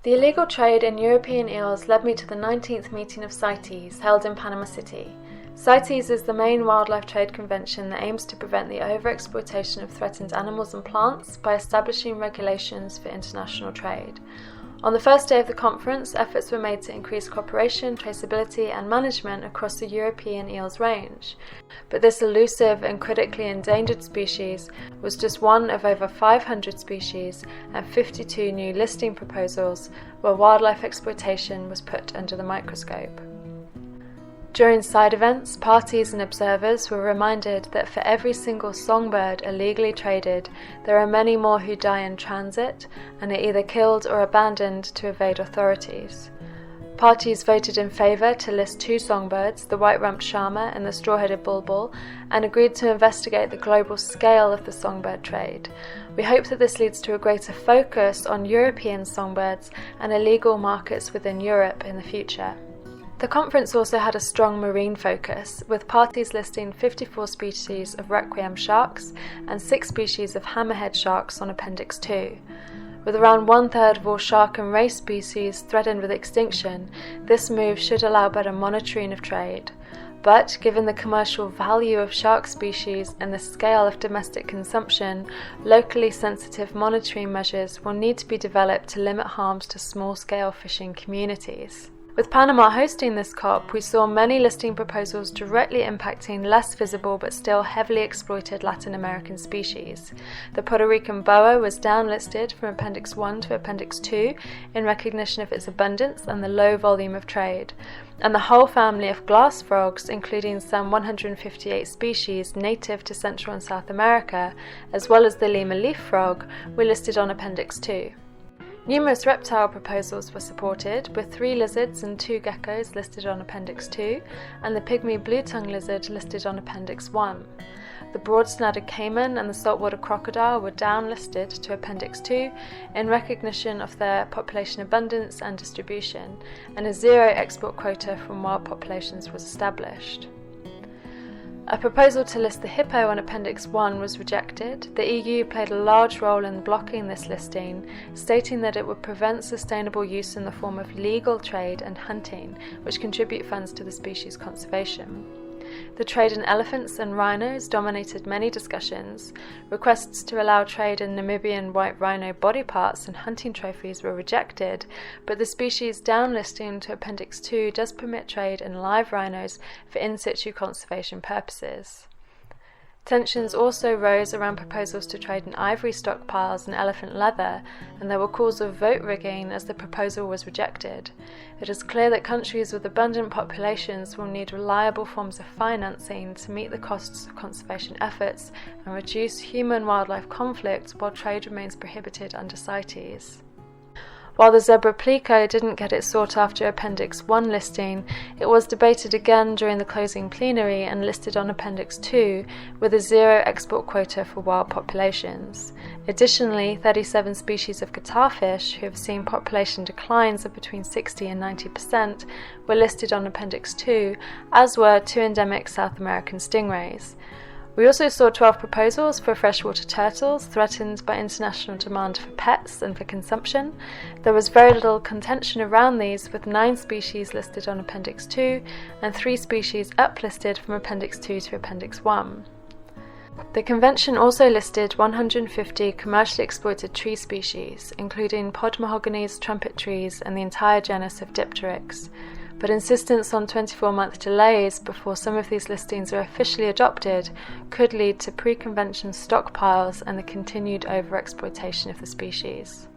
The illegal trade in European eels led me to the 19th meeting of CITES, held in Panama City. CITES is the main wildlife trade convention that aims to prevent the overexploitation of threatened animals and plants by establishing regulations for international trade. On the first day of the conference, efforts were made to increase cooperation, traceability and management across the European eels range. But this elusive and critically endangered species was just one of over 500 species and 52 new listing proposals where wildlife exploitation was put under the microscope. During side events, parties and observers were reminded that for every single songbird illegally traded, there are many more who die in transit and are either killed or abandoned to evade authorities. Parties voted in favour to list 2 songbirds, the white-rumped shama and the straw-headed bulbul, and agreed to investigate the global scale of the songbird trade. We hope that this leads to a greater focus on European songbirds and illegal markets within Europe in the future. The conference also had a strong marine focus, with parties listing 54 species of requiem sharks and 6 species of hammerhead sharks on Appendix 2. With around 1/3 of all shark and ray species threatened with extinction, this move should allow better monitoring of trade. But given the commercial value of shark species and the scale of domestic consumption, locally sensitive monitoring measures will need to be developed to limit harms to small-scale fishing communities. With Panama hosting this COP, we saw many listing proposals directly impacting less visible but still heavily exploited Latin American species. The Puerto Rican boa was downlisted from Appendix 1 to Appendix 2 in recognition of its abundance and the low volume of trade. And the whole family of glass frogs, including some 158 species native to Central and South America, as well as the Lima leaf frog, were listed on Appendix 2. Numerous reptile proposals were supported, with 3 lizards and 2 geckos listed on Appendix 2, and the pygmy blue-tongue lizard listed on Appendix 1. The broad-snouted caiman and the saltwater crocodile were downlisted to Appendix 2 in recognition of their population abundance and distribution, and a 0 export quota from wild populations was established. A proposal to list the hippo on Appendix 1 was rejected. The EU played a large role in blocking this listing, stating that it would prevent sustainable use in the form of legal trade and hunting, which contribute funds to the species conservation. The trade in elephants and rhinos dominated many discussions. Requests to allow trade in Namibian white rhino body parts and hunting trophies were rejected, but the species downlisting to Appendix 2 does permit trade in live rhinos for in situ conservation purposes. Tensions also rose around proposals to trade in ivory stockpiles and elephant leather, and there were calls of vote rigging as the proposal was rejected. It is clear that countries with abundant populations will need reliable forms of financing to meet the costs of conservation efforts and reduce human-wildlife conflict while trade remains prohibited under CITES. While the zebra plico didn't get its sought-after Appendix 1 listing, it was debated again during the closing plenary and listed on Appendix 2 with a 0 export quota for wild populations. Additionally, 37 species of guitarfish, who have seen population declines of between 60 and 90%, were listed on Appendix 2, as were 2 endemic South American stingrays. We also saw 12 proposals for freshwater turtles threatened by international demand for pets and for consumption. There was very little contention around these, with 9 species listed on Appendix 2 and 3 species uplisted from Appendix 2 to Appendix 1. The convention also listed 150 commercially exploited tree species, including pod mahoganies, trumpet trees, and the entire genus of Dipteryx. But insistence on 24-month delays before some of these listings are officially adopted could lead to pre-convention stockpiles and the continued overexploitation of the species.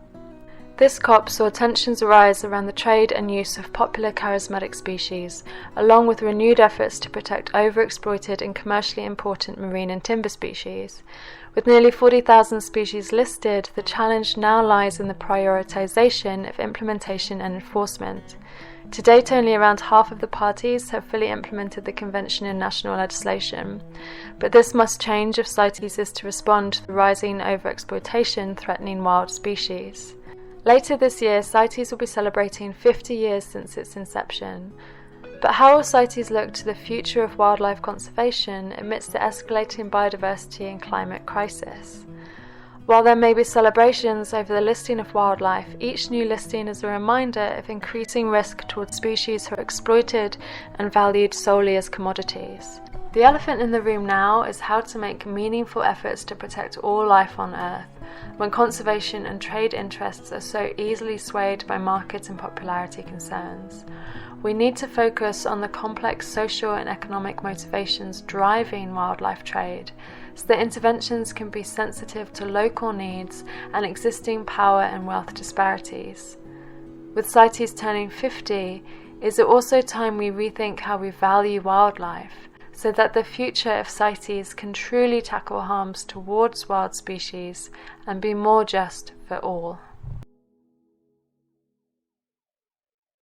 This COP saw tensions arise around the trade and use of popular charismatic species, along with renewed efforts to protect overexploited and commercially important marine and timber species. With nearly 40,000 species listed, the challenge now lies in the prioritization of implementation and enforcement. To date, only around half of the parties have fully implemented the convention in national legislation, but this must change if CITES is to respond to the rising overexploitation threatening wild species. Later this year, CITES will be celebrating 50 years since its inception. But how will CITES look to the future of wildlife conservation amidst the escalating biodiversity and climate crisis? While there may be celebrations over the listing of wildlife, each new listing is a reminder of increasing risk towards species who are exploited and valued solely as commodities. The elephant in the room now is how to make meaningful efforts to protect all life on Earth, when conservation and trade interests are so easily swayed by market and popularity concerns. We need to focus on the complex social and economic motivations driving wildlife trade, so that interventions can be sensitive to local needs and existing power and wealth disparities. With CITES turning 50, is it also time we rethink how we value wildlife, so that the future of CITES can truly tackle harms towards wild species and be more just for all?